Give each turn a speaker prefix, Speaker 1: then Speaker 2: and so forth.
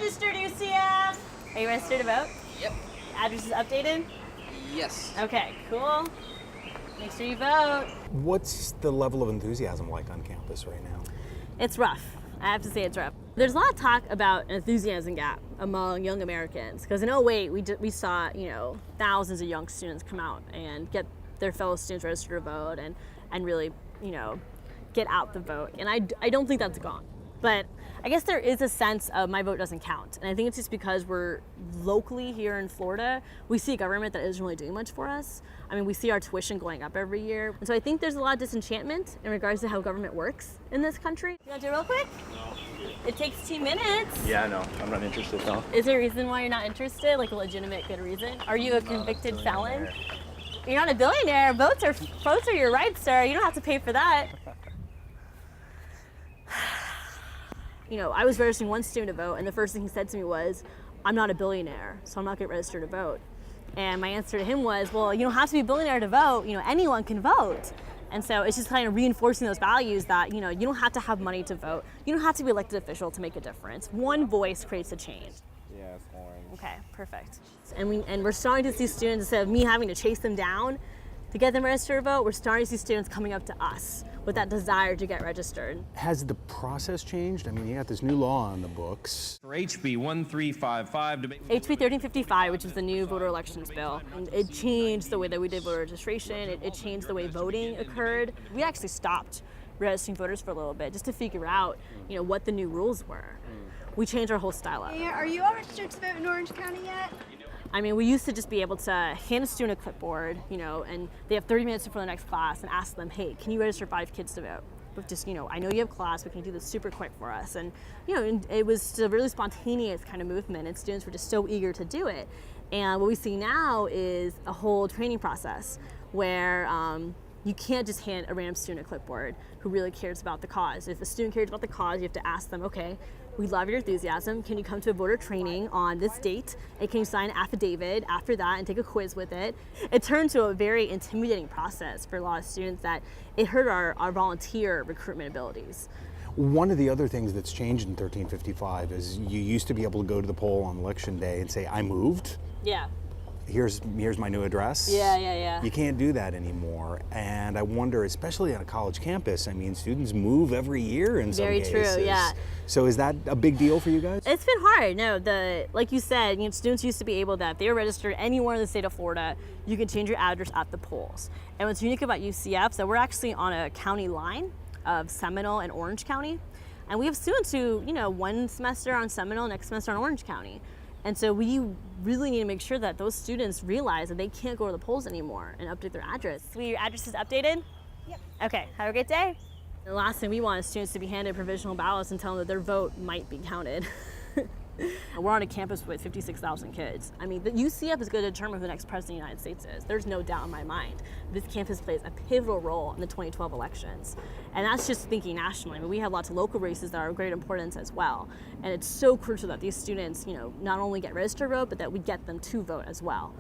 Speaker 1: registered, UCF. Are you registered to vote?
Speaker 2: Yep.
Speaker 1: Address is updated?
Speaker 2: Yes.
Speaker 1: Okay, cool. Make sure you vote.
Speaker 3: What's the level of enthusiasm like on campus right now?
Speaker 1: It's rough. I have to say it's rough. There's a lot of talk about an enthusiasm gap among young Americans because in 2008 we saw thousands of young students come out and get their fellow students registered to vote and really get out the vote, and I don't think that's gone. But I guess there is a sense of my vote doesn't count, and I think it's just because we're locally here in Florida, we see a government that isn't really doing much for us. I mean, we see our tuition going up every year, and so I think there's a lot of disenchantment in regards to how government works in this country. You want to do it real quick? No. It takes 2 minutes.
Speaker 4: Yeah, no, I'm not interested though.
Speaker 1: Is there a reason why you're not interested, like a legitimate good reason? Are you a convicted felon? You're not a billionaire. Votes are your rights, sir. You don't have to pay for that. I was registering one student to vote, and the first thing he said to me was, I'm not a billionaire, so I'm not getting registered to vote. And my answer to him was, well, you don't have to be a billionaire to vote. Anyone can vote. And so it's just kind of reinforcing those values that, you don't have to have money to vote. You don't have to be elected official to make a difference. One voice creates a change.
Speaker 4: Yeah, it's orange.
Speaker 1: Okay, perfect. And we're starting to see students, instead of me having to chase them down to get them registered to vote, we're starting to see students coming up to us with that desire to get registered.
Speaker 3: Has the process changed? I mean, you got this new law on the books.
Speaker 5: For HB 1355 debate.
Speaker 1: HB 1355, which is the new voter elections bill, and it changed the way that we did voter registration. It changed the way voting occurred. We actually stopped registering voters for a little bit just to figure out, what the new rules were. We changed our whole style up.
Speaker 6: Are you all registered to vote in Orange County yet?
Speaker 1: I mean, we used to just be able to hand a student a clipboard, and they have 30 minutes before the next class and ask them, hey, can you register 5 kids to vote? But just, I know you have class, but can you do this super quick for us? And, and it was a really spontaneous kind of movement, and students were just so eager to do it. And what we see now is a whole training process where you can't just hand a random student a clipboard who really cares about the cause. If a student cares about the cause, you have to ask them, okay, we love your enthusiasm. Can you come to a voter training on this date? And can you sign an affidavit after that and take a quiz with it? It turned to a very intimidating process for a lot of students that it hurt our volunteer recruitment abilities.
Speaker 3: One of the other things that's changed in 1355 is you used to be able to go to the poll on election day and say, I moved.
Speaker 1: Yeah.
Speaker 3: Here's my new address.
Speaker 1: Yeah.
Speaker 3: You can't do that anymore. And I wonder, especially on a college campus, I mean, students move every year in some cases.
Speaker 1: Very true, yeah.
Speaker 3: So is that a big deal for you guys?
Speaker 1: It's been hard. No, like you said, students used to be able that if they were registered anywhere in the state of Florida, you can change your address at the polls. And what's unique about UCF is that we're actually on a county line of Seminole and Orange County. And we have students who, one semester on Seminole, next semester on Orange County. And so we really need to make sure that those students realize that they can't go to the polls anymore and update their address. So your address is updated?
Speaker 6: Yep.
Speaker 1: Okay, have a great day. The last thing we want is students to be handed provisional ballots and tell them that their vote might be counted. We're on a campus with 56,000 kids. I mean, the UCF is going to determine who the next president of the United States is. There's no doubt in my mind. This campus plays a pivotal role in the 2012 elections. And that's just thinking nationally. I mean, we have lots of local races that are of great importance as well. And it's so crucial that these students, not only get registered to vote, but that we get them to vote as well.